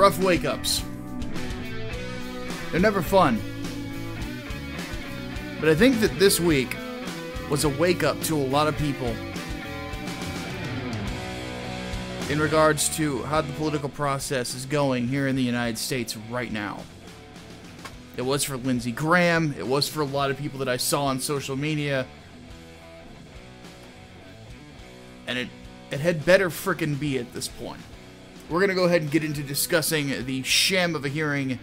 rough wake-ups. They're never fun. But I think that this week was a wake-up to a lot of people in regards to how the political process is going here in the United States right now. It was for Lindsey Graham. It was for a lot of people that I saw on social media. And it had better frickin' be at this point. We're going to go ahead and get into discussing the sham of a hearing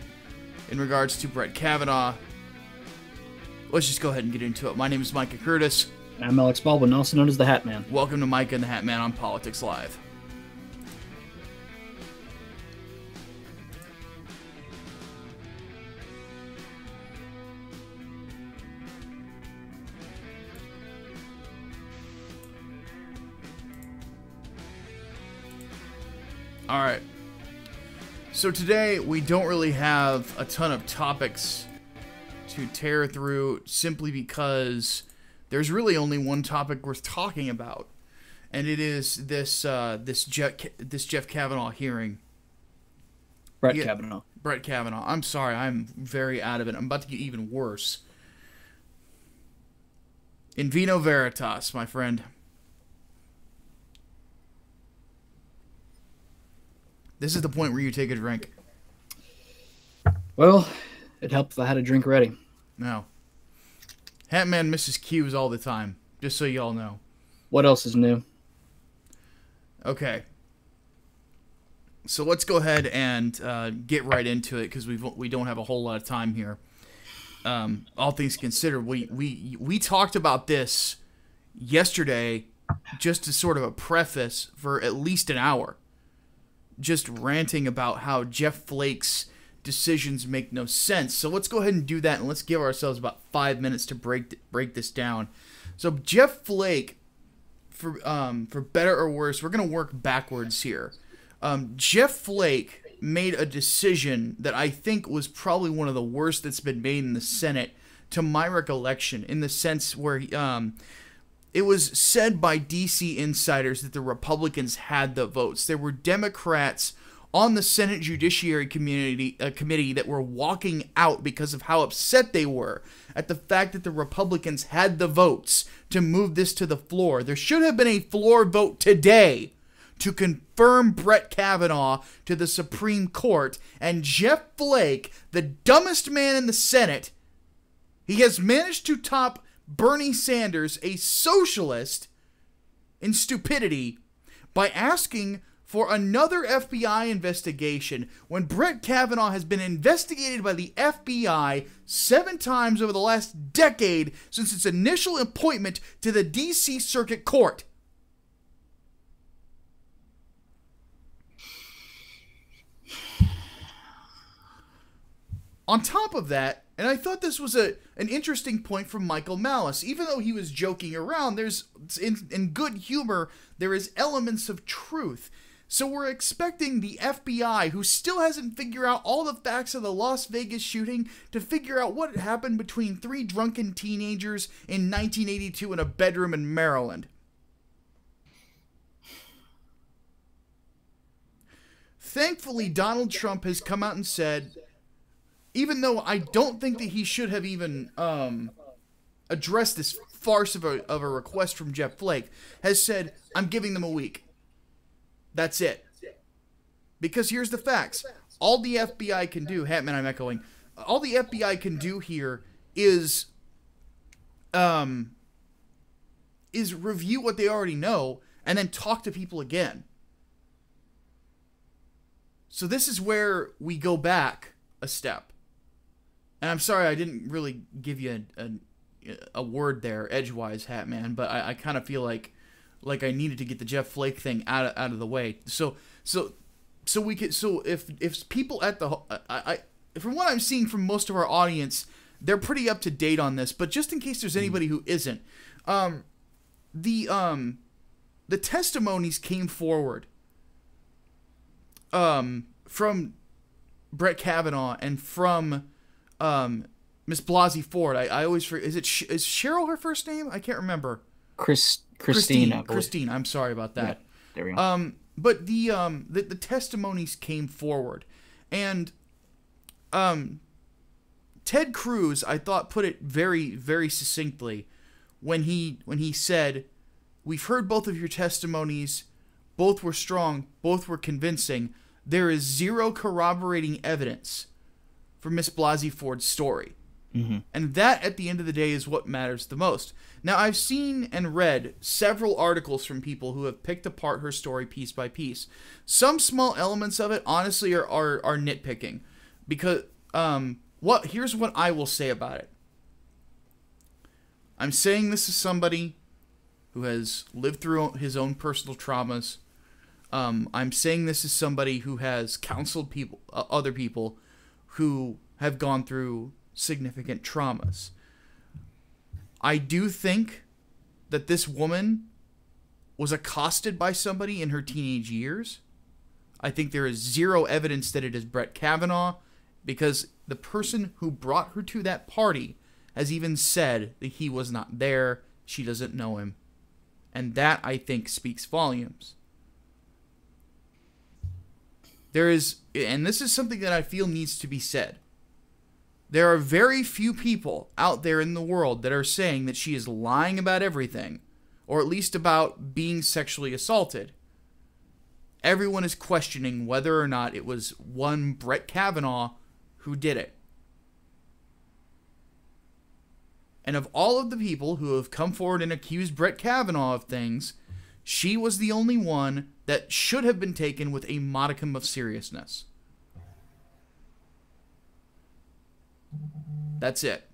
in regards to Brett Kavanaugh. Let's just go ahead and get into it. My name is Micah Curtis. And I'm Alex Baldwin, also known as The Hatman. Welcome to Micah and The Hatman on Politics Live. Alright, so today we don't really have a ton of topics to tear through simply because there's really only one topic worth talking about, and it is this Jeff Kavanaugh hearing. Brett Kavanaugh. Brett Kavanaugh. I'm sorry, I'm very out of it. I'm about to get even worse. In vino veritas, my friend. This is the point where you take a drink. Well, it helped if I had a drink ready. No. Hatman misses cues all the time, just so y'all know. What else is new? Okay. So let's go ahead and get right into it, because we don't have a whole lot of time here. All things considered, we talked about this yesterday, just as sort of a preface for at least an hour. Just ranting about how Jeff Flake's decisions make no sense. So let's go ahead and do that, and let's give ourselves about 5 minutes to break this down. So Jeff Flake, for better or worse, we're gonna work backwards here. Jeff Flake made a decision that I think was probably one of the worst that's been made in the Senate, to my recollection, in the sense where it was said by DC insiders that the Republicans had the votes. There were Democrats on the Senate Judiciary Committee that were walking out because of how upset they were at the fact that the Republicans had the votes to move this to the floor. There should have been a floor vote today to confirm Brett Kavanaugh to the Supreme Court, and Jeff Flake, the dumbest man in the Senate, he has managed to top Bernie Sanders, a socialist, in stupidity by asking for another FBI investigation when Brett Kavanaugh has been investigated by the FBI 7 times over the last decade since its initial appointment to the D.C. Circuit Court. On top of that, and I thought this was an interesting point from Michael Malice. Even though he was joking around, there's in good humor, there is elements of truth. So we're expecting the FBI, who still hasn't figured out all the facts of the Las Vegas shooting, to figure out what happened between 3 drunken teenagers in 1982 in a bedroom in Maryland. Thankfully, Donald Trump has come out and said, even though I don't think that he should have even addressed this farce of a request from Jeff Flake, has said, I'm giving them a week. That's it. Because here's the facts. All the FBI can do, Hatman, I'm echoing, all the FBI can do here is review what they already know and then talk to people again. So this is where we go back a step. And I'm sorry I didn't really give you a word there, edgewise, Hatman, but I kind of feel like I needed to get the Jeff Flake thing out of the way. So if people at the from what I'm seeing from most of our audience, they're pretty up to date on this. But just in case there's anybody who isn't, the testimonies came forward from Brett Kavanaugh and from Miss Blasey Ford. I always forget. Is Cheryl her first name? I can't remember. Christine. Christine. I'm sorry about that. Yeah, there we go. But the testimonies came forward, And Ted Cruz, I thought, put it very, very succinctly when he said, "We've heard both of your testimonies. Both were strong. Both were convincing. There is zero corroborating evidence for Miss Blasey Ford's story." Mm-hmm. And that, at the end of the day, is what matters the most. Now, I've seen and read several articles from people who have picked apart her story piece by piece. Some small elements of it, honestly, are nitpicking. Because, here's what I will say about it. I'm saying this as somebody who has lived through his own personal traumas. I'm saying this as somebody who has counseled people, other people who have gone through significant traumas. I do think that this woman was accosted by somebody in her teenage years. I think there is zero evidence that it is Brett Kavanaugh, because the person who brought her to that party has even said that he was not there, she doesn't know him. And that, I think, speaks volumes. There is, and this is something that I feel needs to be said, there are very few people out there in the world that are saying that she is lying about everything, or at least about being sexually assaulted. Everyone is questioning whether or not it was one Brett Kavanaugh who did it. And of all of the people who have come forward and accused Brett Kavanaugh of things, she was the only one that should have been taken with a modicum of seriousness. That's it.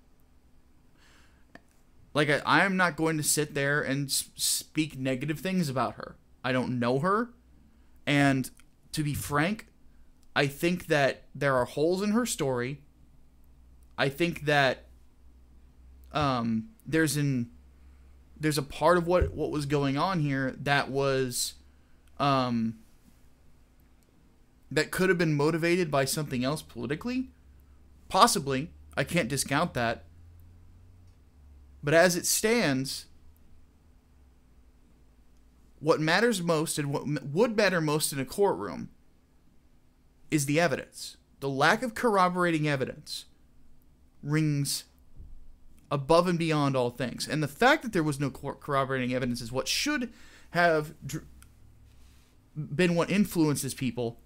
Like, I am not going to sit there and speak negative things about her. I don't know her. And to be frank, I think that there are holes in her story. I think that there's a part of what was going on here that was that could have been motivated by something else politically. Possibly. I can't discount that. But as it stands, what matters most and what would matter most in a courtroom is the evidence. The lack of corroborating evidence rings above and beyond all things. And the fact that there was no corroborating evidence is what should have been what influences people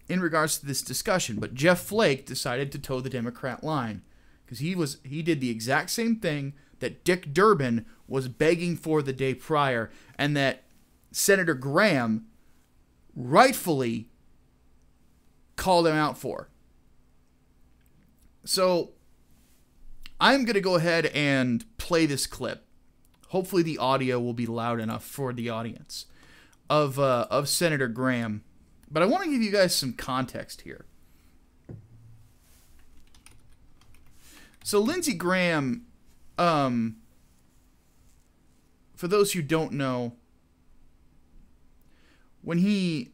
in regards to this discussion. But Jeff Flake decided to toe the Democrat line because he did the exact same thing that Dick Durbin was begging for the day prior, and that Senator Graham rightfully called him out for. So I'm going to go ahead and play this clip. Hopefully the audio will be loud enough for the audience of Senator Graham. But I want to give you guys some context here. So Lindsey Graham, for those who don't know, when he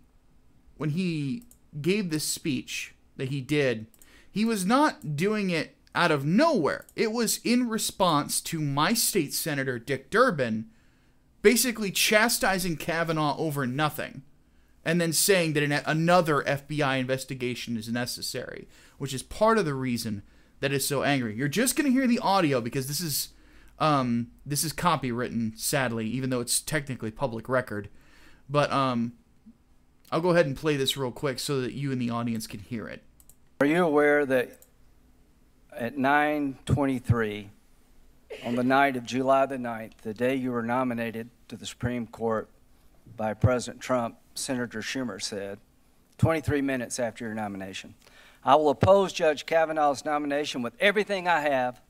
gave this speech that he did, he was not doing it out of nowhere. It was in response to my state senator, Dick Durbin, basically chastising Kavanaugh over nothing, and then saying that another FBI investigation is necessary, which is part of the reason that is so angry. You're just going to hear the audio because this is copywritten, sadly, even though it's technically public record. But I'll go ahead and play this real quick so that you and the audience can hear it. Are you aware that at 9:23 on the night of July the 9th, the day you were nominated to the Supreme Court by President Trump, Senator Schumer said, 23 minutes after your nomination, "I will oppose Judge Kavanaugh's nomination with everything I have.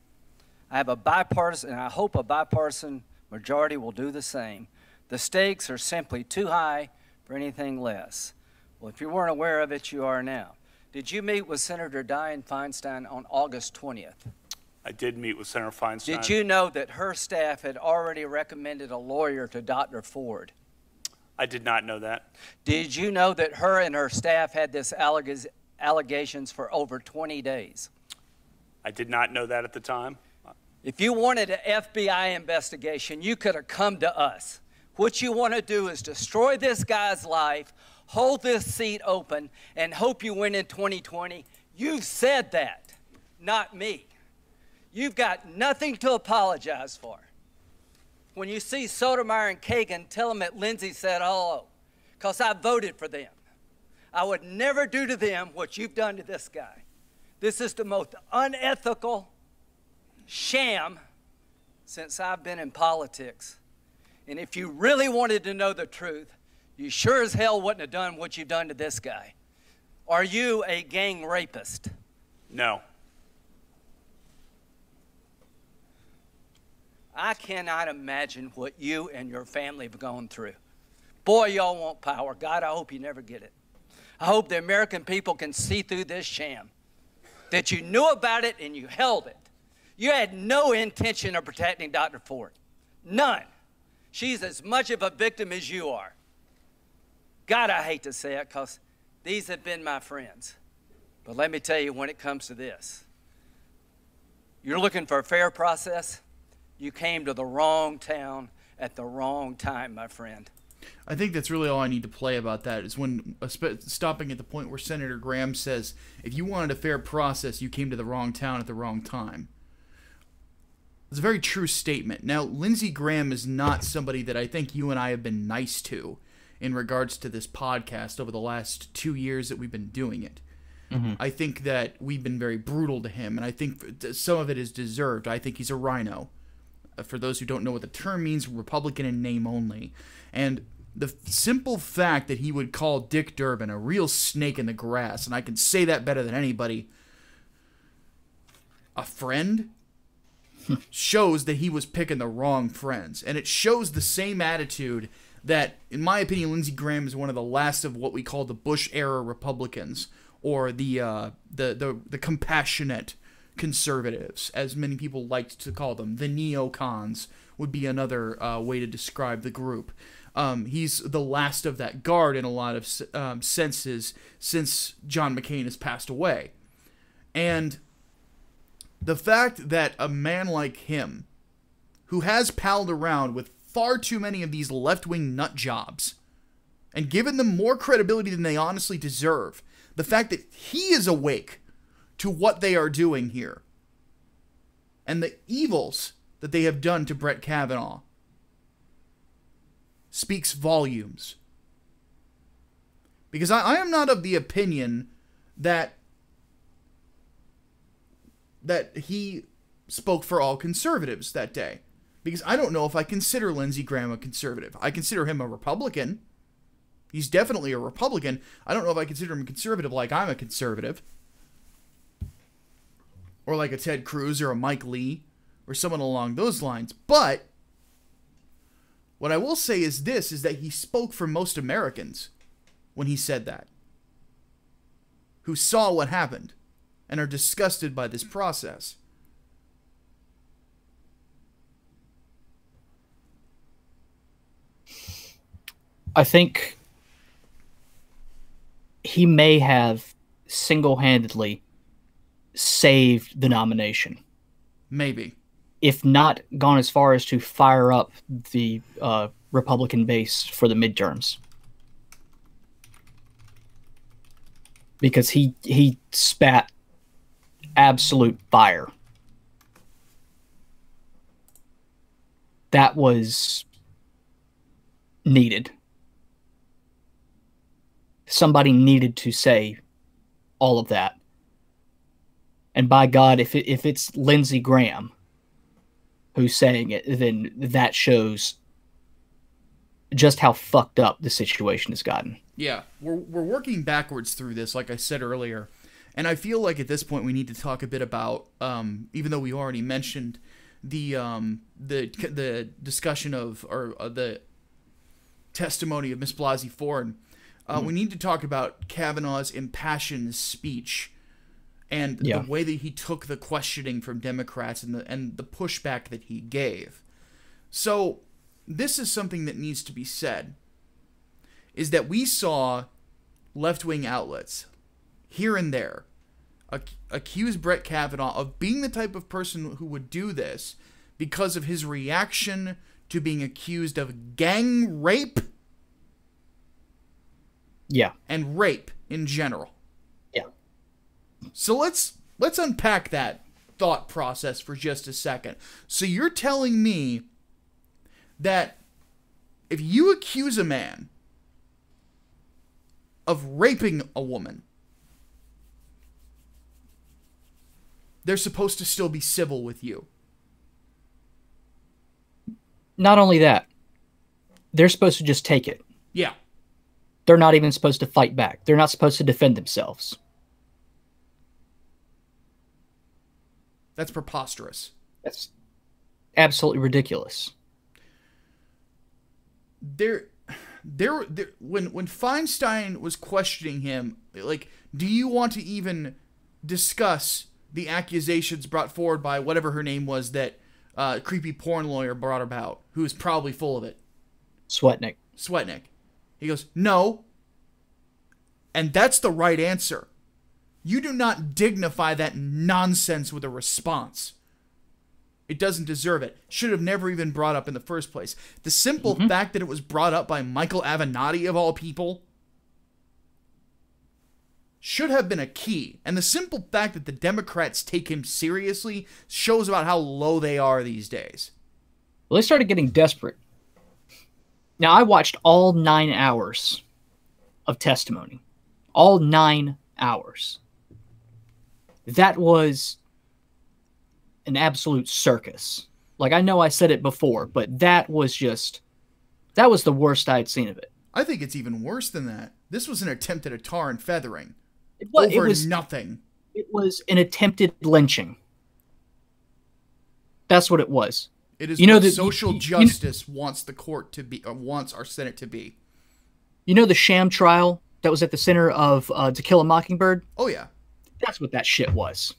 I have a bipartisan, and I hope a bipartisan majority will do the same. The stakes are simply too high for anything less." Well, if you weren't aware of it, you are now. Did you meet with Senator Dianne Feinstein on August 20th? I did meet with Senator Feinstein. Did you know that her staff had already recommended a lawyer to Dr. Ford? I did not know that. Did you know that her and her staff had this allegations for over 20 days? I did not know that at the time. If you wanted an FBI investigation, you could have come to us. What you want to do is destroy this guy's life, hold this seat open and hope you win in 2020. You've said that, not me. You've got nothing to apologize for. When you see Sotomayor and Kagan, tell them that Lindsay said hello, because I voted for them. I would never do to them what you've done to this guy. This is the most unethical sham since I've been in politics. And if you really wanted to know the truth, you sure as hell wouldn't have done what you've done to this guy. Are you a gang rapist? No. I cannot imagine what you and your family have gone through. Boy, y'all want power. God, I hope you never get it. I hope the American people can see through this sham, that you knew about it and you held it. You had no intention of protecting Dr. Ford. None. She's as much of a victim as you are. God, I hate to say it, because these have been my friends. But let me tell you, when it comes to this, you're looking for a fair process. You came to the wrong town at the wrong time, my friend. I think that's really all I need to play about that is when stopping at the point where Senator Graham says, if you wanted a fair process, you came to the wrong town at the wrong time. It's a very true statement. Now, Lindsey Graham is not somebody that I think you and I have been nice to in regards to this podcast over the last 2 years that we've been doing it. Mm-hmm. I think that we've been very brutal to him, and I think some of it is deserved. I think he's a rhino. For those who don't know what the term means, Republican in name only. And the simple fact that he would call Dick Durbin a real snake in the grass, and I can say that better than anybody, a friend, shows that he was picking the wrong friends. And it shows the same attitude that, in my opinion, Lindsey Graham is one of the last of what we call the Bush-era Republicans, or the compassionate conservatives, as many people liked to call them. The neocons would be another way to describe the group. He's the last of that guard in a lot of senses since John McCain has passed away. And the fact that a man like him, who has palled around with far too many of these left-wing nut jobs, and given them more credibility than they honestly deserve, the fact that he is awake to what they are doing here, and the evils that they have done to Brett Kavanaugh, speaks volumes. Because I am not of the opinion that he spoke for all conservatives that day. Because I don't know if I consider Lindsey Graham a conservative. I consider him a Republican. He's definitely a Republican. I don't know if I consider him a conservative like I'm a conservative. Or like a Ted Cruz or a Mike Lee or someone along those lines. But what I will say is this, is that he spoke for most Americans when he said that, who saw what happened and are disgusted by this process. I think he may have single-handedly saved the nomination. Maybe. If not gone as far as to fire up the Republican base for the midterms. Because he spat absolute fire. That was needed. Somebody needed to say all of that. And by God, if it's Lindsey Graham who's saying it, then that shows just how fucked up the situation has gotten. Yeah, we're working backwards through this, like I said earlier. And I feel like at this point we need to talk a bit about, even though we already mentioned the discussion of, or the testimony of Miss Blasey Ford, we need to talk about Kavanaugh's impassioned speech and the way that he took the questioning from Democrats and the pushback that he gave. So this is something that needs to be said, is that we saw left-wing outlets here and there accuse Brett Kavanaugh of being the type of person who would do this because of his reaction to being accused of gang rape Yeah. and rape in general. Yeah. So let's unpack that thought process for just a second. So you're telling me that if you accuse a man of raping a woman, they're supposed to still be civil with you. Not only that, they're supposed to just take it. Yeah. They're not even supposed to fight back. They're not supposed to defend themselves. That's preposterous. That's absolutely ridiculous. When Feinstein was questioning him, like, do you want to even discuss the accusations brought forward by whatever her name was that creepy porn lawyer brought about, who is probably full of it? Swetnick. He goes, no. And that's the right answer. You do not dignify that nonsense with a response. It doesn't deserve it. Should have never even brought up in the first place. The simple fact that it was brought up by Michael Avenatti, of all people, should have been a key. And the simple fact that the Democrats take him seriously shows about how low they are these days. Well, they started getting desperate. Now, I watched all 9 hours of testimony. All 9 hours. That was an absolute circus. Like, I know I said it before, but that was the worst I had seen of it. I think it's even worse than that. This was an attempt at a tar and feathering. It was nothing. It was an attempted lynching. That's what it was. It is what social justice wants the court to be, or wants our Senate to be. You know the sham trial that was at the center of To Kill a Mockingbird? Oh, yeah. That's what that shit was.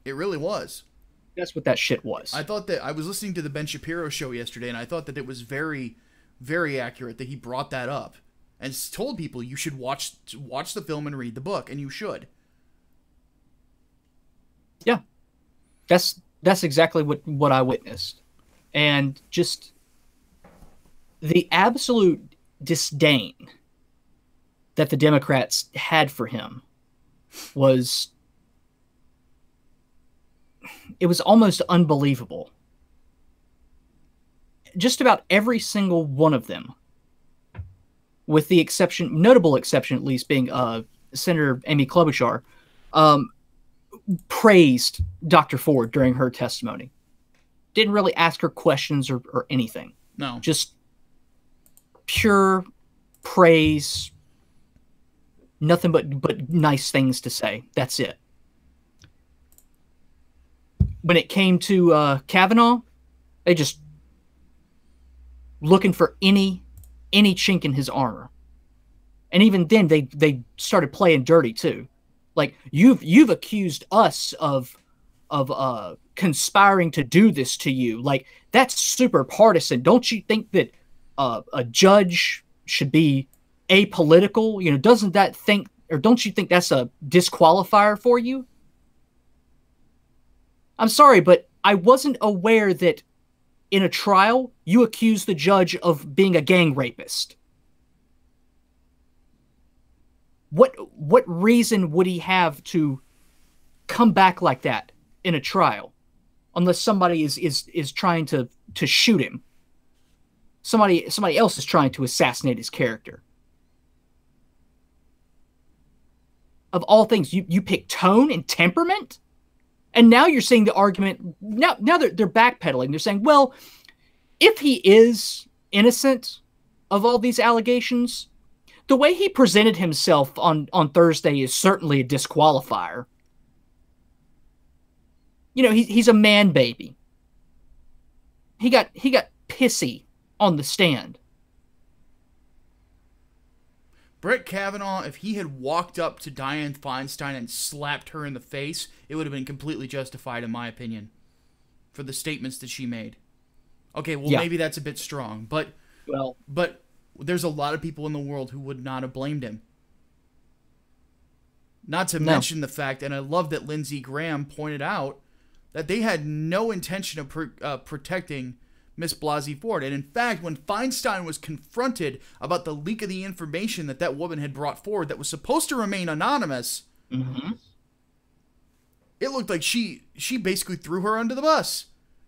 It really was. That's what that shit was. I thought that I was listening to the Ben Shapiro show yesterday, and I thought that it was very, very accurate that he brought that up and told people you should watch the film and read the book, and you should. Yeah, that's exactly what I witnessed, and just the absolute disdain that the Democrats had for him was. It was almost unbelievable. Just about every single one of them, with the exception, notable exception at least, being Senator Amy Klobuchar, praised Dr. Ford during her testimony. Didn't really ask her questions or anything. No. Just pure praise. Nothing but nice things to say. That's it. When it came to Kavanaugh, they just looking for any chink in his armor, and even then they started playing dirty too. Like you've accused us of conspiring to do this to you. Like that's super partisan. Don't you think that a judge should be apolitical? You know, don't you think that's a disqualifier for you? I'm sorry, but I wasn't aware that in a trial, you accuse the judge of being a gang rapist. What reason would he have to come back like that in a trial? Unless somebody is trying to shoot him. Somebody else is trying to assassinate his character. Of all things, you pick tone and temperament? And now you're seeing the argument, now they're backpedaling. They're saying, well, if he is innocent of all these allegations, the way he presented himself on Thursday is certainly a disqualifier. You know, he's a man baby. He got pissy on the stand. Brett Kavanaugh, if he had walked up to Dianne Feinstein and slapped her in the face, it would have been completely justified, in my opinion, for the statements that she made. Okay, well, yeah. Maybe that's a bit strong, but there's a lot of people in the world who would not have blamed him. Not to mention the fact, and I love that Lindsey Graham pointed out, that they had no intention of protecting Miss Blasey Ford. And in fact, when Feinstein was confronted about the leak of the information that woman had brought forward that was supposed to remain anonymous, it looked like she basically threw her under the bus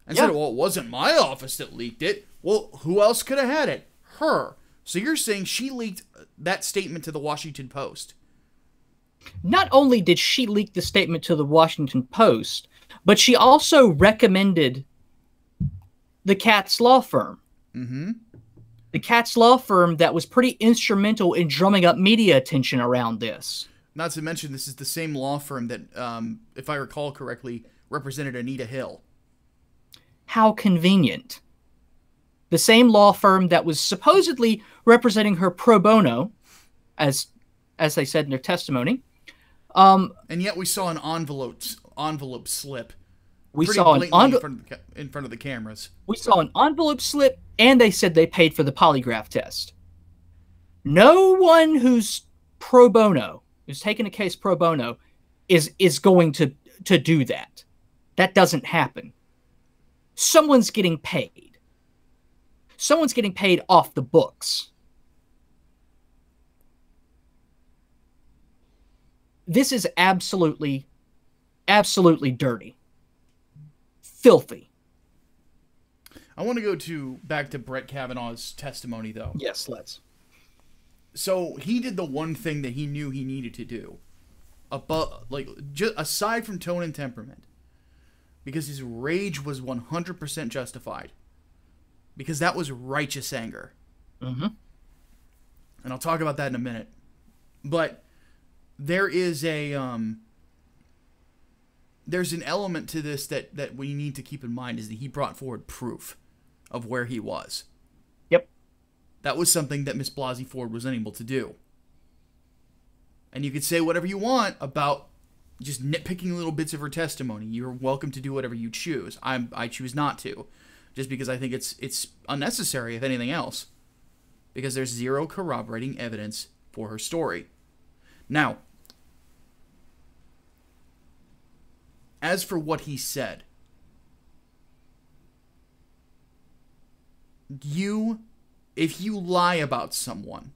and said, well, it wasn't my office that leaked it. Well, who else could have had it? Her. So you're saying she leaked that statement to the Washington Post? Not only did she leak the statement to the Washington Post, but she also recommended the Katz law firm. The Katz law firm that was pretty instrumental in drumming up media attention around this. Not to mention, this is the same law firm that, if I recall correctly, represented Anita Hill. How convenient. The same law firm that was supposedly representing her pro bono, as they said in their testimony. And yet we saw an envelope slip. We saw an in front of the cameras. We saw an envelope slip, and they said they paid for the polygraph test. No one who's pro bono, who's taking a case pro bono, is going to do that. That doesn't happen. Someone's getting paid. Someone's getting paid off the books. This is absolutely, absolutely dirty. Filthy. I want to go back to Brett Kavanaugh's testimony, though. Yes, let's. So he did the one thing that he knew he needed to do, aside from tone and temperament, because his rage was 100% justified, because that was righteous anger. And I'll talk about that in a minute. But there is there's an element to this that we need to keep in mind, is that he brought forward proof of where he was. Yep. That was something that Miss Blasey Ford was unable to do. And you could say whatever you want about just nitpicking little bits of her testimony. You're welcome to do whatever you choose. I choose not to, just because I think it's unnecessary, if anything else, because there's zero corroborating evidence for her story. Now, as for what he said, if you lie about someone,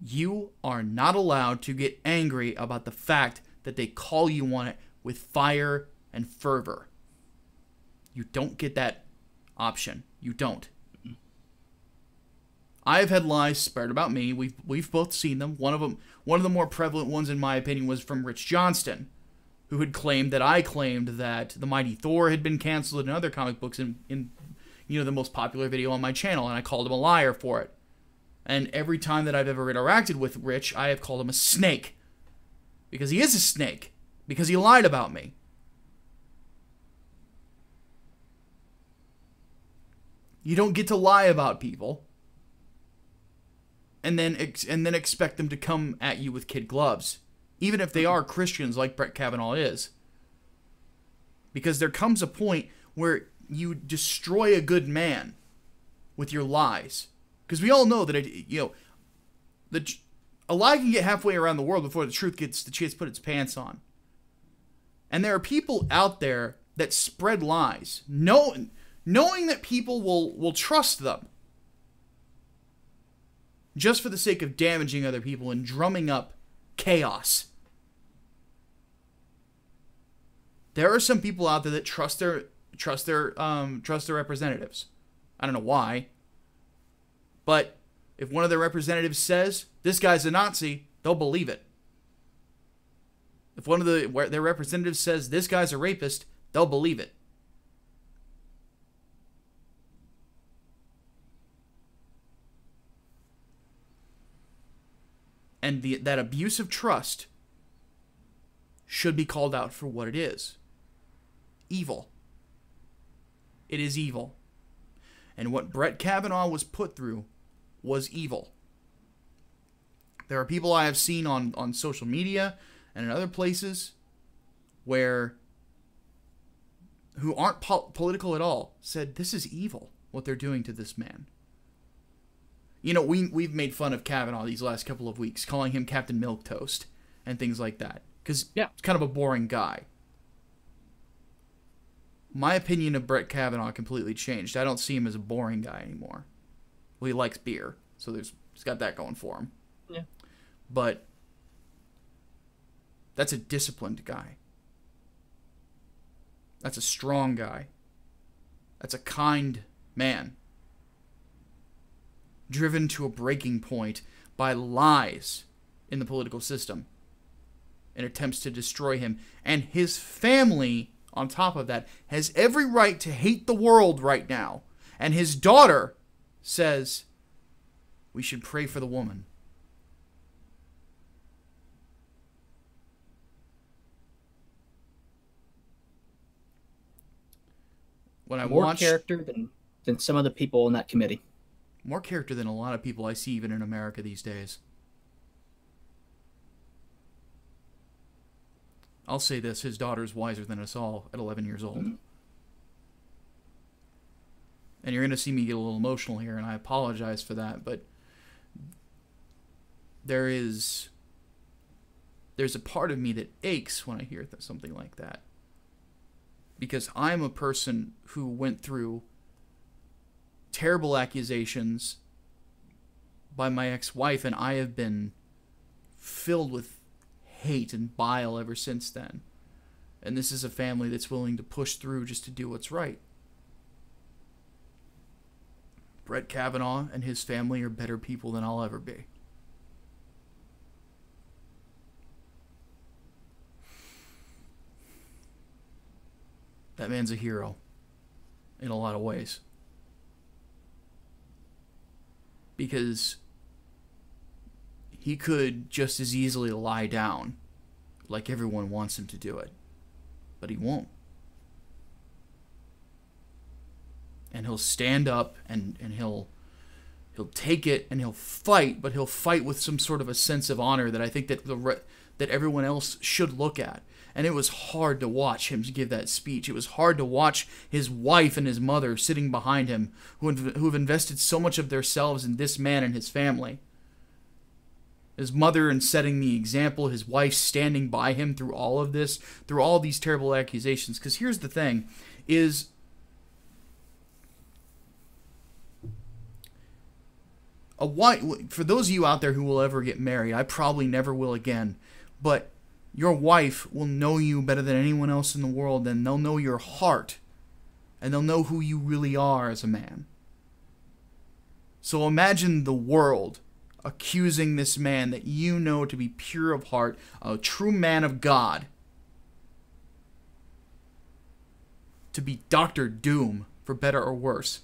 you are not allowed to get angry about the fact that they call you on it with fire and fervor. You don't get that option. You don't. I've had lies spread about me. We've both seen them. One of the more prevalent ones, in my opinion, was from Rich Johnston, who had claimed that I claimed that the Mighty Thor had been canceled in other comic books in the most popular video on my channel, and I called him a liar for it. And every time that I've ever interacted with Rich, I have called him a snake. Because he is a snake. Because he lied about me. You don't get to lie about people and then expect them to come at you with kid gloves, even if they are Christians like Brett Kavanaugh is. Because there comes a point where you destroy a good man with your lies. Because we all know that a lie can get halfway around the world before the truth gets the chance to put its pants on. And there are people out there that spread lies, knowing that people will trust them, just for the sake of damaging other people and drumming up chaos. There are some people out there that trust their representatives. I don't know why. But if one of their representatives says, this guy's a Nazi, they'll believe it. If one of their representatives says, this guy's a rapist, they'll believe it. And that abuse of trust should be called out for what it is. Evil. It is evil. And what Brett Kavanaugh was put through was evil. There are people I have seen on social media and in other places who aren't political at all said, this is evil, what they're doing to this man. You know, we've made fun of Kavanaugh these last couple of weeks, calling him Captain Milquetoast and things like that. Because it's kind of a boring guy. my opinion of Brett Kavanaugh completely changed. I don't see him as a boring guy anymore. Well, he likes beer, so he's got that going for him. Yeah. But that's a disciplined guy. That's a strong guy. That's a kind man. Driven to a breaking point by lies in the political system and attempts to destroy him. And his family, on top of that, has every right to hate the world right now. And his daughter says we should pray for the woman. When I More watch character than some of the people in that committee. more character than a lot of people I see even in America these days. I'll say this, his daughter's wiser than us all at 11 years old. And you're going to see me get a little emotional here, and I apologize for that, but there's a part of me that aches when I hear something like that. Because I'm a person who went through terrible accusations by my ex-wife, and I have been filled with hate and bile ever since then. And this is a family that's willing to push through just to do what's right. Brett Kavanaugh and his family are better people than I'll ever be. That man's a hero in a lot of ways. Because he could just as easily lie down like everyone wants him to do it. But he won't. And he'll stand up and he'll take it and he'll fight, but he'll fight with some sort of a sense of honor that I think that everyone else should look at. And it was hard to watch him give that speech. It was hard to watch his wife and his mother sitting behind him who have invested so much of themselves in this man and his family. His mother in setting the example, his wife standing by him through all of this, through all these terrible accusations. Because here's the thing, is for those of you out there who will ever get married, I probably never will again, but your wife will know you better than anyone else in the world, and they'll know your heart, and they'll know who you really are as a man. So imagine the world accusing this man that you know to be pure of heart, a true man of God, to be Dr. Doom, for better or worse.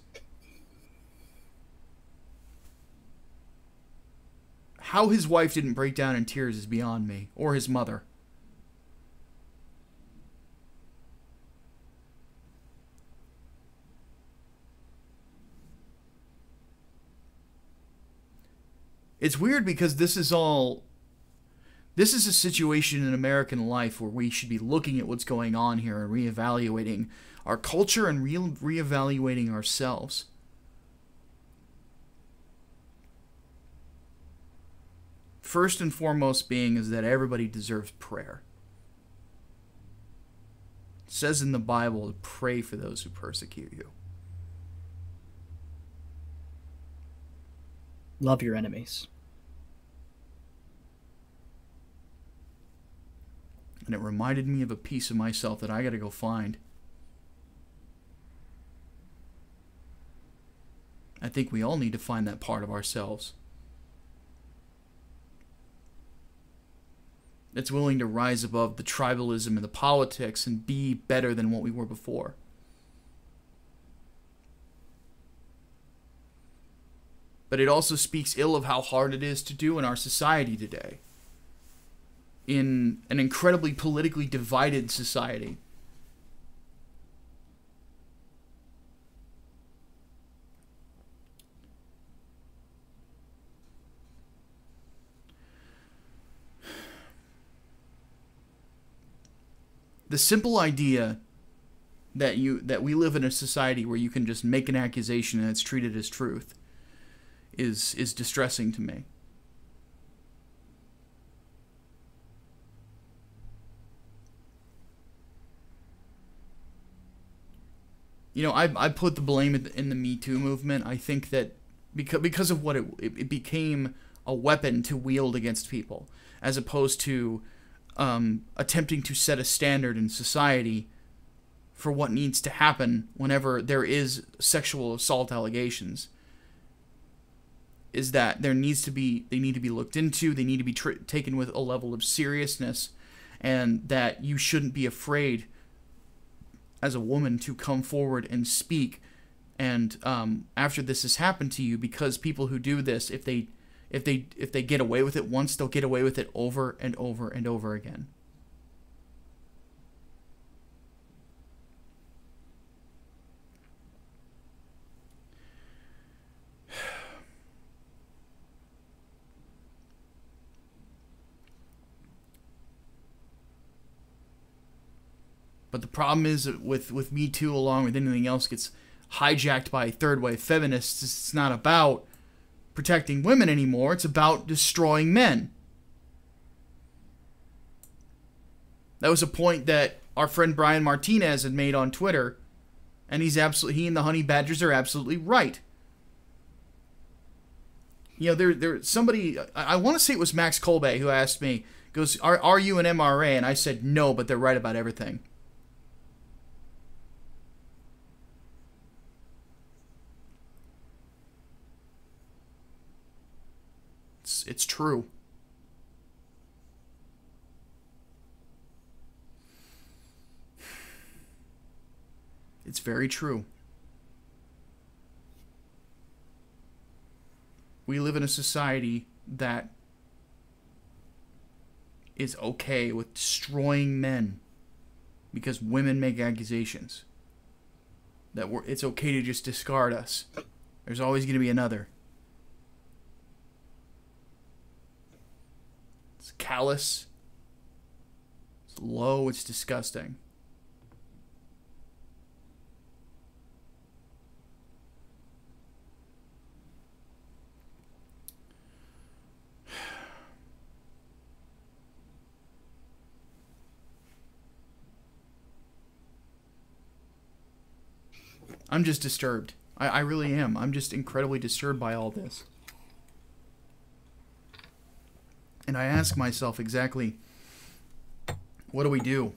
How his wife didn't break down in tears is beyond me, or his mother. It's weird because this is a situation in American life where we should be looking at what's going on here and reevaluating our culture and reevaluating ourselves. First and foremost being is that everybody deserves prayer. It says in the Bible to pray for those who persecute you. Love your enemies. And it reminded me of a piece of myself that I gotta go find. I think we all need to find that part of ourselves. That's willing to rise above the tribalism and the politics and be better than what we were before. But it also speaks ill of how hard it is to do in our society today. In an incredibly politically divided society. The simple idea that we live in a society where you can just make an accusation and it's treated as truth is distressing to me. you know, I put the blame in the Me Too movement. I think that because of what it became a weapon to wield against people, as opposed to attempting to set a standard in society for what needs to happen whenever there is sexual assault allegations, is that they need to be looked into, they need to be taken with a level of seriousness, and that you shouldn't be afraid as a woman to come forward and speak. And after this has happened to you, because people who do this, if they get away with it once, they'll get away with it over and over and over again. But the problem is with Me Too, along with anything else, gets hijacked by third wave feminists. It's not about protecting women anymore. It's about destroying men. That was a point that our friend Brian Martinez had made on Twitter, and he and the Honey Badgers are absolutely right. You know, there's somebody, I want to say it was Max Kolbe, who asked me, goes, are you an MRA? And I said no, but they're right about everything. It's true. It's very true. We live in a society that is okay with destroying men because women make accusations. It's okay to just discard us. There's always going to be another. It's callous. It's low. It's disgusting. I'm just disturbed. I really am. I'm just incredibly disturbed by all this. And I ask myself exactly, what do we do?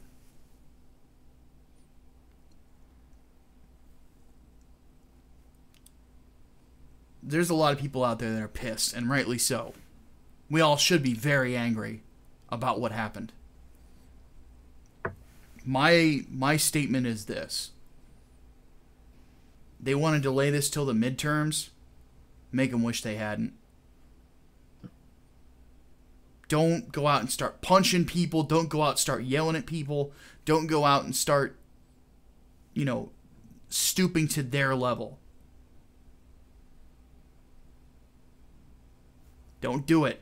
There's a lot of people out there that are pissed, and rightly so. We all should be very angry about what happened. My statement is this. They want to delay this till the midterms. Make them wish they hadn't. Don't go out and start punching people. Don't go out and start yelling at people. Don't go out and start, stooping to their level. Don't do it.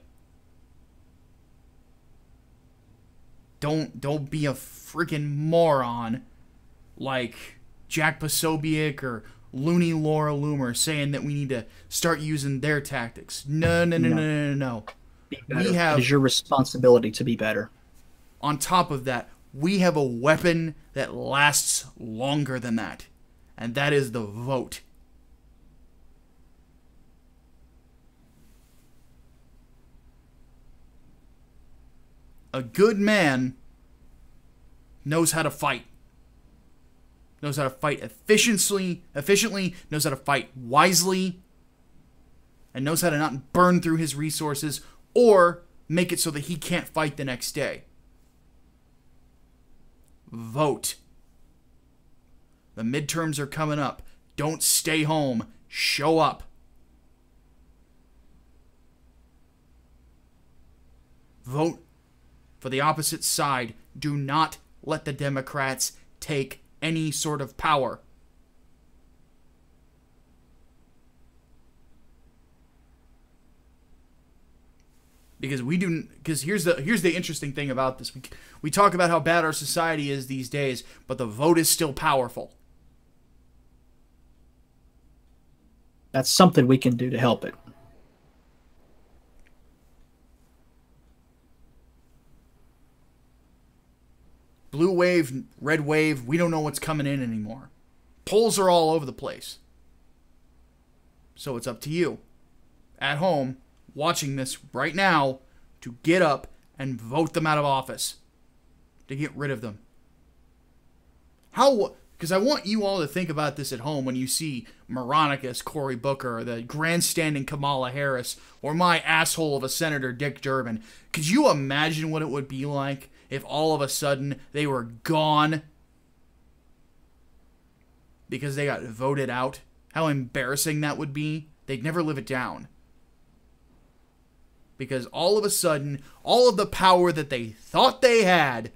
Don't be a freaking moron like Jack Posobiec or Looney Laura Loomer saying that we need to start using their tactics. No. It is your responsibility to be better. On top of that, we have a weapon that lasts longer than that, and that is the vote. A good man knows how to fight. Knows how to fight efficiently, knows how to fight wisely, and knows how to not burn through his resources or make it so that he can't fight the next day. Vote. The midterms are coming up. Don't stay home. Show up. Vote for the opposite side. Do not let the Democrats take any sort of power. Because here's the interesting thing about this. We talk about how bad our society is these days, but the vote is still powerful. That's something we can do to help it. Blue wave, red wave, we don't know what's coming in anymore. Polls are all over the place. So it's up to you, at home, watching this right now, to get up and vote them out of office. To get rid of them. How? Because I want you all to think about this at home when you see Moronicus, Cory Booker, or the grandstanding Kamala Harris, or my asshole of a Senator Dick Durbin. Could you imagine what it would be like if all of a sudden they were gone because they got voted out? How embarrassing that would be. They'd never live it down. Because all of a sudden, all of the power that they thought they had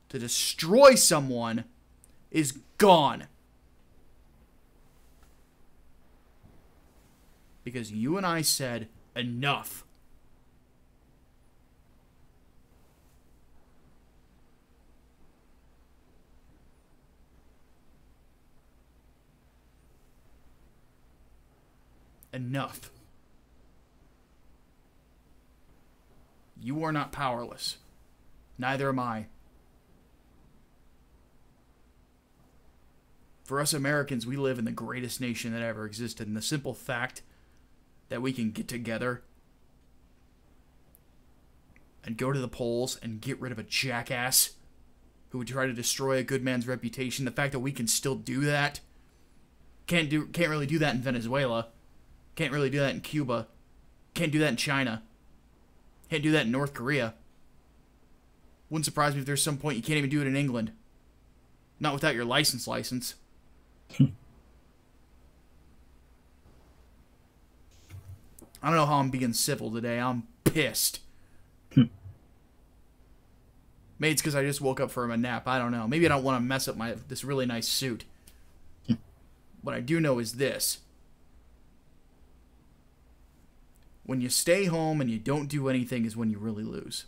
to destroy someone is gone. Because you and I said enough. Enough. You are not powerless. Neither am I. For us Americans, we live in the greatest nation that ever existed. And the simple fact that we can get together and go to the polls and get rid of a jackass who would try to destroy a good man's reputation, the fact that we can still do that, can't really do that in Venezuela, can't really do that in Cuba, can't do that in China, can't do that in North Korea. Wouldn't surprise me if there's some point you can't even do it in England. Not without your license. I don't know how I'm being civil today. I'm pissed. Maybe it's because I just woke up from a nap. I don't know. Maybe I don't want to mess up this really nice suit. What I do know is this. When you stay home and you don't do anything is when you really lose.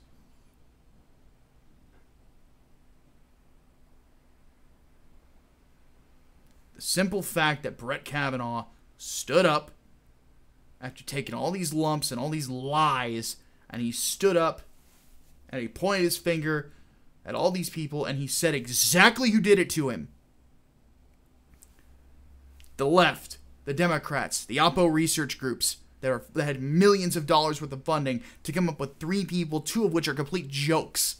The simple fact that Brett Kavanaugh stood up after taking all these lumps and all these lies, and he stood up and he pointed his finger at all these people and he said exactly who did it to him. The left, the Democrats, the Oppo research groups that had millions of dollars worth of funding to come up with 3 people, 2 of which are complete jokes.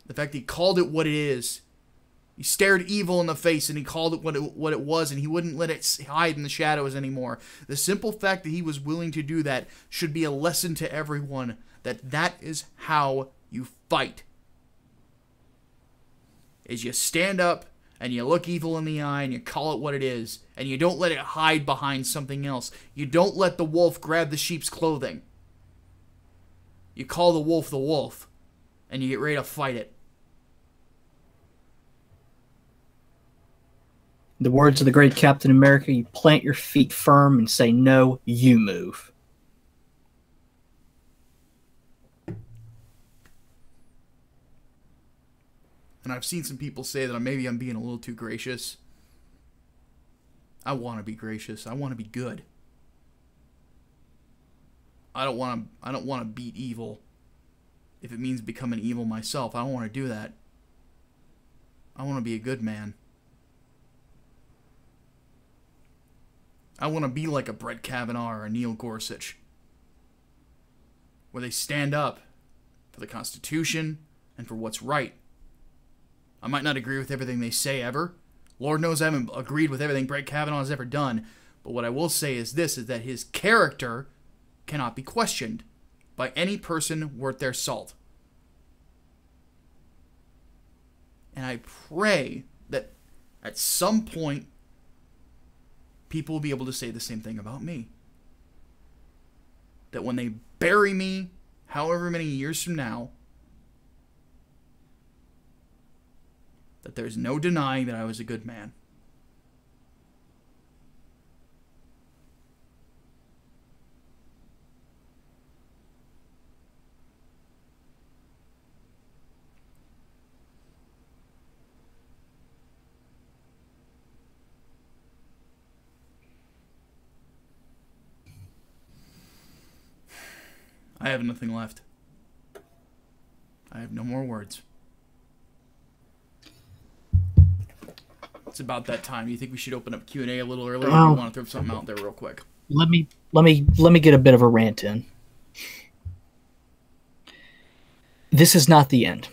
The fact that he called it what it is. He stared evil in the face and he called it what it was, and he wouldn't let it hide in the shadows anymore. The simple fact that he was willing to do that should be a lesson to everyone that is how you fight. Is you stand up and you look evil in the eye and you call it what it is, and you don't let it hide behind something else. You don't let the wolf grab the sheep's clothing. You call the wolf, and you get ready to fight it. The words of the great Captain America, you plant your feet firm and say, no, you move. And I've seen some people say that maybe I'm being a little too gracious. I want to be gracious. I want to be good. I don't want to beat evil. If it means becoming evil myself, I don't want to do that. I want to be a good man. I want to be like a Brett Kavanaugh or a Neil Gorsuch, where they stand up for the Constitution and for what's right. I might not agree with everything they say ever. Lord knows I haven't agreed with everything Brett Kavanaugh has ever done. But what I will say is this, is that his character cannot be questioned by any person worth their salt. And I pray that at some point, people will be able to say the same thing about me. That when they bury me, however many years from now, that there's no denying that I was a good man. I have nothing left. I have no more words. it's about that time. You think we should open up Q&A a little earlier, or do you want to throw something out there real quick? Let me get a bit of a rant in. This is not the end.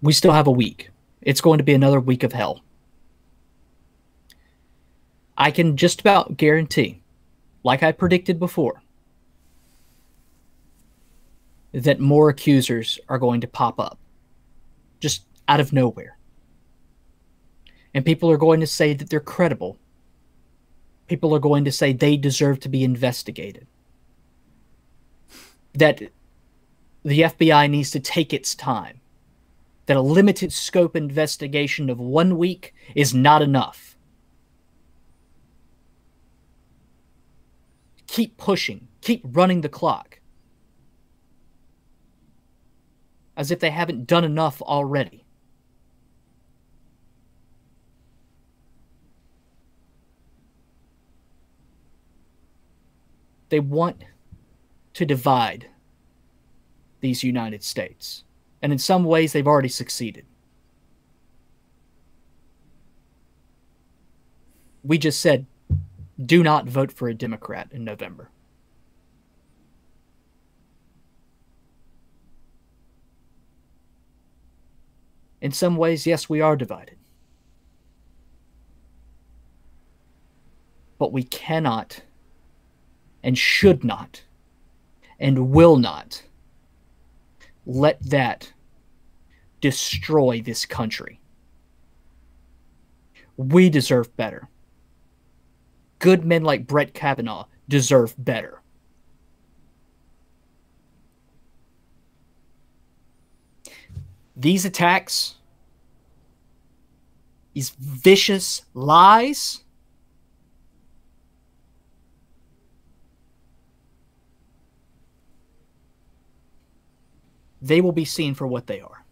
We still have a week. It's going to be another week of hell. I can just about guarantee, like I predicted before, that more accusers are going to pop up, just out of nowhere. And people are going to say that they're credible. People are going to say they deserve to be investigated. That the FBI needs to take its time. That a limited scope investigation of 1 week is not enough. Keep pushing. Keep running the clock. As if they haven't done enough already. They want to divide these United States. And in some ways, they've already succeeded. We just said, do not vote for a Democrat in November. In some ways, yes, we are divided. But we cannot and should not and will not let that destroy this country. We deserve better. Good men like Brett Kavanaugh deserve better. These attacks, these vicious lies, they will be seen for what they are.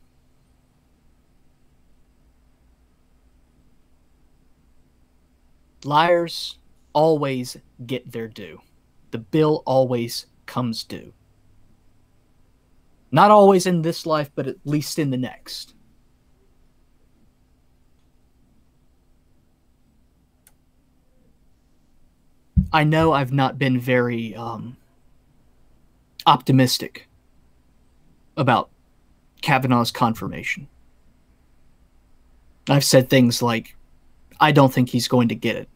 Liars always get their due. The bill always comes due. Not always in this life, but at least in the next. I know I've not been very optimistic about Kavanaugh's confirmation. I've said things like, I don't think he's going to get it.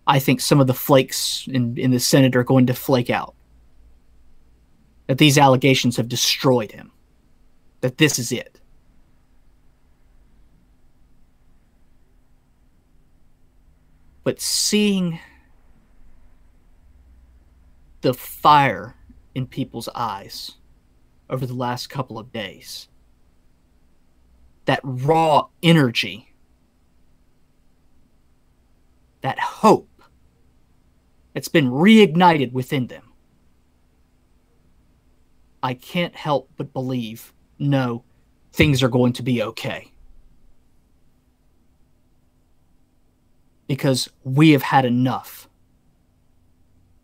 I think some of the flakes in the Senate are going to flake out. That these allegations have destroyed him. That this is it. But seeing the fire in people's eyes over the last couple of days, that raw energy, that hope that's been reignited within them, I can't help but believe, no, things are going to be okay. Because we have had enough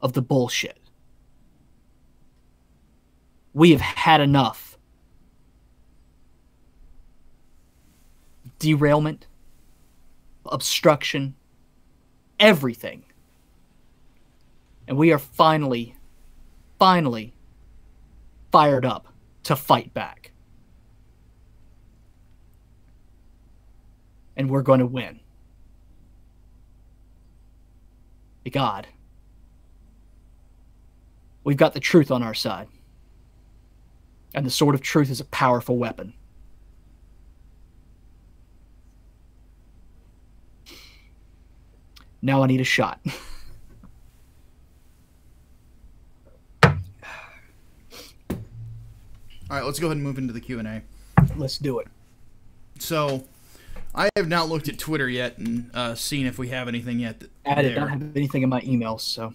of the bullshit. We have had enough derailment, obstruction, everything. And we are finally fired up to fight back. And we're going to win. God, we've got the truth on our side. And the sword of truth is a powerful weapon. Now I need a shot. All right, let's go ahead and move into the Q&A. Let's do it. So, I have not looked at Twitter yet and seen if we have anything yet. I did not have anything in my emails, so.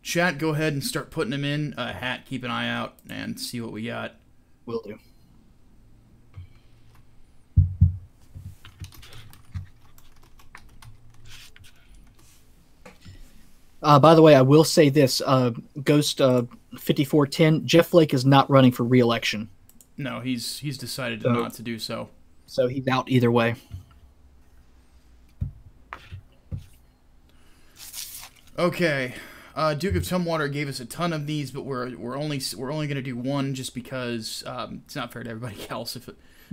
Chat, go ahead and start putting them in. Hat, keep an eye out and see what we got. Will do. By the way, I will say this. Ghost 5410, Jeff Flake is not running for re-election. No, he's decided not to do so. So he's out either way. Okay, Duke of Tumwater gave us a ton of these, but we're only going to do one just because it's not fair to everybody else.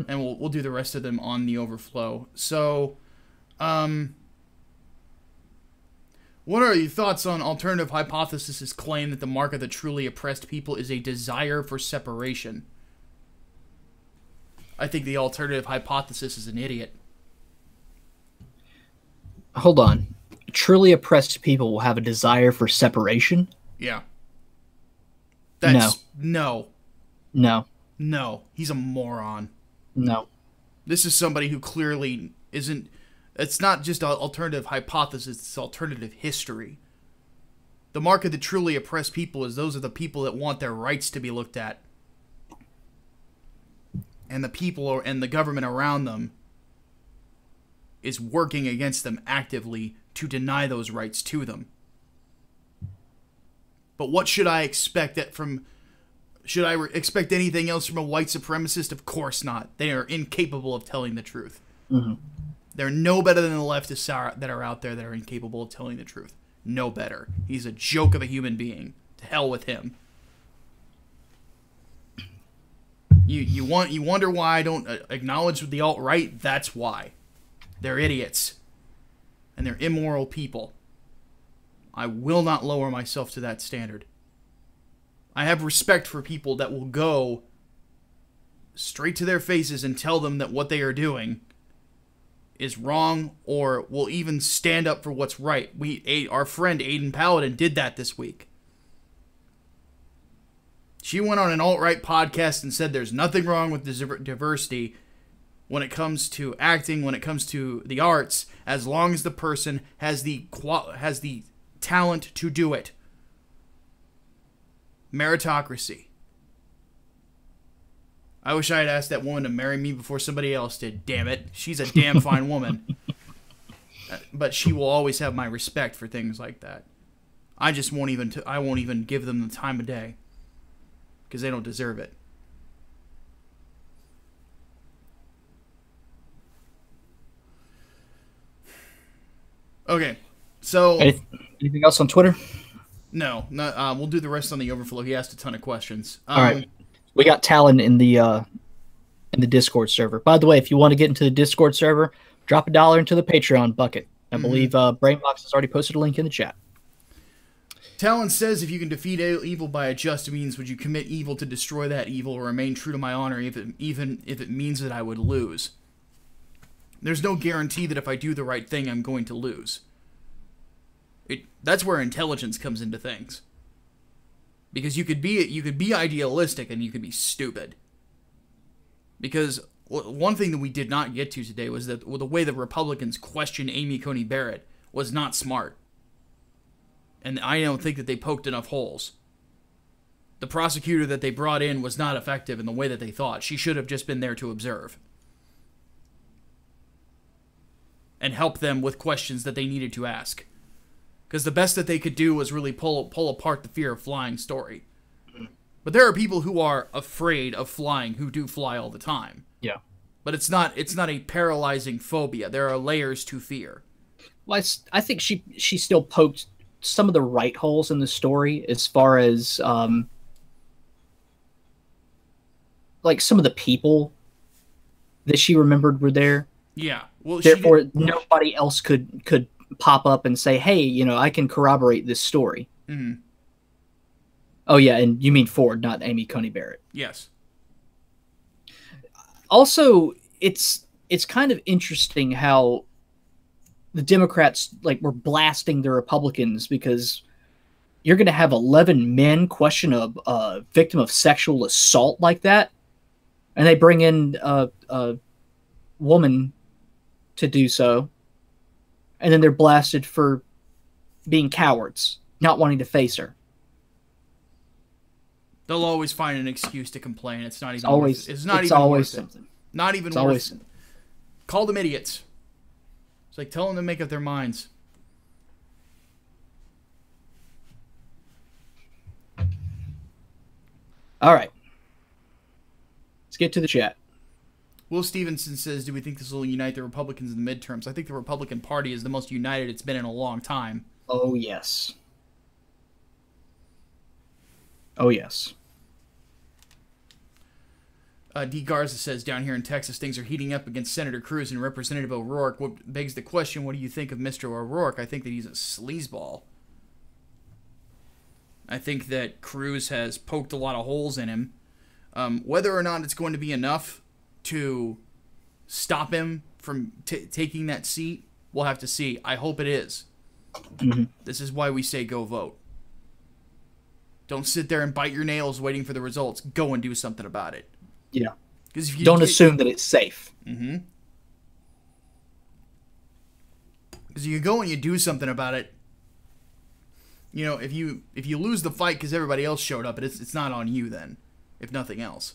And we'll do the rest of them on the overflow. So, what are your thoughts on alternative hypothesis' claim that the mark of the truly oppressed people is a desire for separation? I think the alternative hypothesis is an idiot. Hold on. Truly oppressed people will have a desire for separation? Yeah. No. No. He's a moron. No. This is somebody who clearly isn't... It's not just an alternative hypothesis, it's alternative history. The mark of the truly oppressed people is those are the people that want their rights to be looked at. And the people and the government around them is working against them actively to deny those rights to them. But what should I expect should I expect anything else from a white supremacist? Of course not. They are incapable of telling the truth. Mm-hmm. They're no better than the leftists that are out there that are incapable of telling the truth. No better. He's a joke of a human being. To hell with him. You wonder why I don't acknowledge the alt-right? That's why. They're idiots. And they're immoral people. I will not lower myself to that standard. I have respect for people that will go straight to their faces and tell them that what they are doing is wrong, or will even stand up for what's right. Our friend Aiden Paladin did that this week. She went on an alt-right podcast and said there's nothing wrong with diversity when it comes to acting, when it comes to the arts, as long as the person has the talent to do it. Meritocracy. I wish I had asked that woman to marry me before somebody else did. Damn it. She's a damn fine woman. But she will always have my respect for things like that. I won't even give them the time of day. Because they don't deserve it. Okay, so... Anything else on Twitter? No, we'll do the rest on the overflow. He asked a ton of questions. All right. We got Talon in the Discord server. By the way, if you want to get into the Discord server, drop $1 into the Patreon bucket. I believe Brainbox has already posted a link in the chat. Talon says, if you can defeat evil by a just means, would you commit evil to destroy that evil or remain true to my honor even if it means that I would lose? There's no guarantee that if I do the right thing, I'm going to lose. That's where intelligence comes into things. Because you could be idealistic and you could be stupid. Because one thing that we did not get to today was that the way the Republicans questioned Amy Coney Barrett was not smart. And I don't think that they poked enough holes. The prosecutor that they brought in was not effective in the way that they thought. She should have just been there to observe. And help them with questions that they needed to ask. Because the best that they could do was really pull apart the fear of flying story. But there are people who are afraid of flying who do fly all the time. Yeah. But it's not a paralyzing phobia. There are layers to fear. Well, I think she still poked some of the right holes in the story as far as like some of the people that she remembered were there. Yeah. Well, therefore nobody else could pop up and say, hey, I can corroborate this story. Mm-hmm. Oh yeah, and you mean Ford, not Amy Coney Barrett. Yes. Also, it's kind of interesting how the Democrats were blasting the Republicans because you're going to have 11 men question a victim of sexual assault like that, and they bring in a woman to do so, and then they're blasted for being cowards, not wanting to face her. They'll always find an excuse to complain. It's not even always. It's not it's even always worth something. It. Not even it's worth always it. Call them idiots. It's like, tell them to make up their minds. All right. Let's get to the chat. Will Stevenson says, do we think this will unite the Republicans in the midterms? I think the Republican Party is the most united it's been in a long time. Oh, yes. Oh, yes. D. Garza says, down here in Texas, things are heating up against Senator Cruz and Representative O'Rourke. What begs the question, what do you think of Mr. O'Rourke? I think that he's a sleazeball. I think that Cruz has poked a lot of holes in him. Whether or not it's going to be enough to stop him from taking that seat, we'll have to see. I hope it is. Mm-hmm. This is why we say go vote. Don't sit there and bite your nails waiting for the results. Go and do something about it. Yeah. Because if you don't assume that it's safe. Mm-hmm. Because you go and you do something about it. You know, if you lose the fight because everybody else showed up, it's not on you then, if nothing else.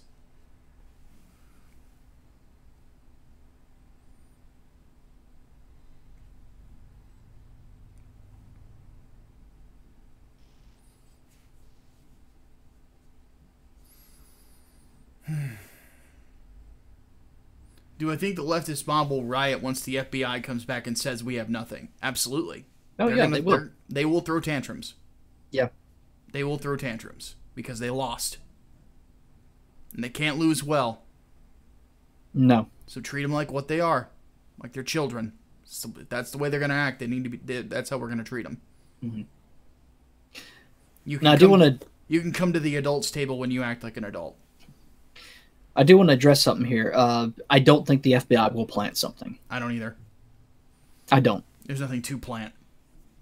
Do I think the leftist mob will riot once the FBI comes back and says we have nothing? Absolutely. Oh, they will. They will throw tantrums. Yeah. They will throw tantrums because they lost. And they can't lose well. No. So treat them like what they are. Like they're children. So that's the way they're going to act. They need to be. That's how we're going to treat them. Mm-hmm. You now, I do want to... You can come to the adults table when you act like an adult. I do want to address something here. I don't think the FBI will plant something. I don't either. I don't. There's nothing to plant.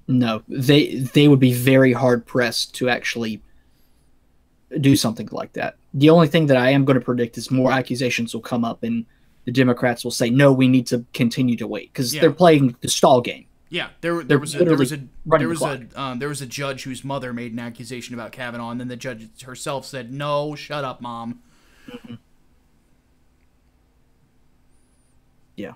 No. They would be very hard-pressed to actually do something like that. The only thing that I am going to predict is more accusations will come up and the Democrats will say, no, we need to continue to wait because they're playing the stall game. Yeah, there was a judge whose mother made an accusation about Kavanaugh, and then the judge herself said, no, shut up, Mom. Mm-hmm. Yeah.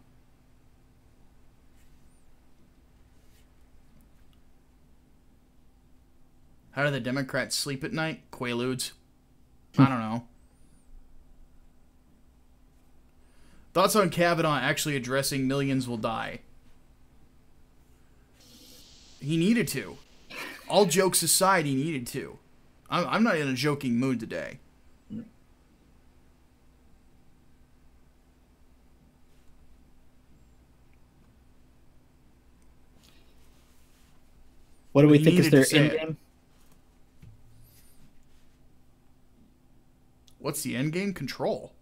How do the Democrats sleep at night? Quaaludes. I don't know. Thoughts on Kavanaugh actually addressing millions will die? He needed to. All jokes aside, he needed to. I'm not in a joking mood today. What do we think is their end game? What's the end game? Control.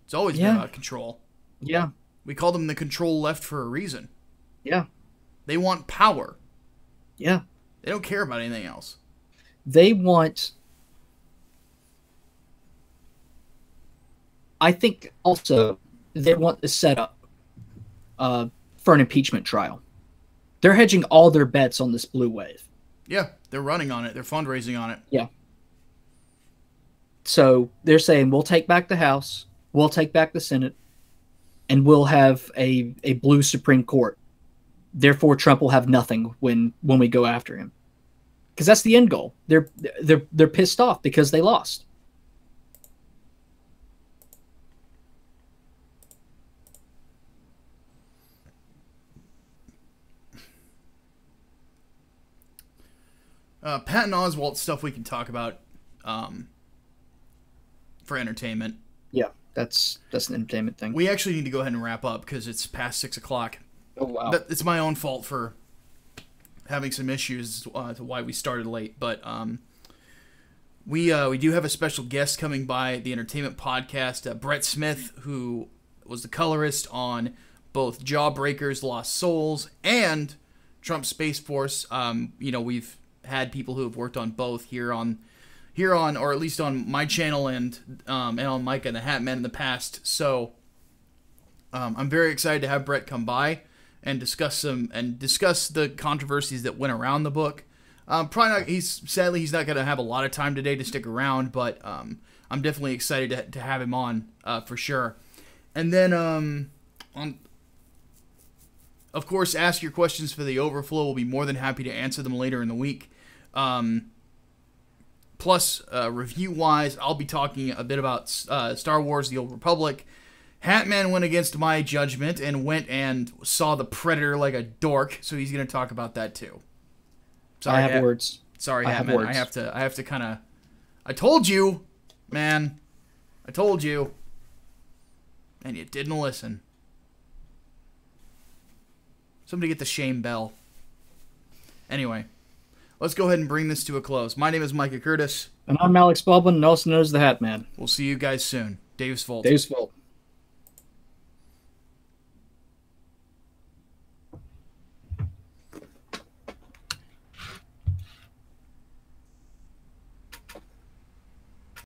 It's always been about control. Yeah. We call them the control left for a reason. Yeah. They want power. Yeah. They don't care about anything else. They want... I think also they want the setup for an impeachment trial. They're hedging all their bets on this blue wave. Yeah, they're running on it. They're fundraising on it. Yeah. So they're saying, we'll take back the House, we'll take back the Senate, and we'll have a blue Supreme Court. Therefore, Trump will have nothing when we go after him. Because that's the end goal. They're pissed off because they lost. Patton Oswalt stuff we can talk about for entertainment. Yeah, that's an entertainment thing. We actually need to go ahead and wrap up because it's past 6 o'clock. Oh, wow. It's my own fault for having some issues to why we started late. But we do have a special guest coming by the Entertainment Podcast, Brett Smith, who was the colorist on both Jawbreakers, Lost Souls, and Trump Space Force. We've had people who have worked on both here on, or at least on my channel and on Micah and The Hatman in the past. So I'm very excited to have Brett come by and discuss the controversies that went around the book. Probably not. Sadly he's not going to have a lot of time today to stick around, but I'm definitely excited to have him on for sure. And then of course, ask your questions for the overflow. We'll be more than happy to answer them later in the week. Plus, review-wise, I'll be talking a bit about Star Wars: The Old Republic, Hatman went against my judgment and went and saw the Predator like a dork, so he's going to talk about that too. I have words. Sorry, I have Hatman. words. I have to kind of. I told you, man. I told you, and you didn't listen. Somebody get the shame bell. Anyway, let's go ahead and bring this to a close. My name is Micah Curtis. And I'm Alex Baldwin, and also known as the Hatman. We'll see you guys soon. Dave's Vault. Dave's Vault.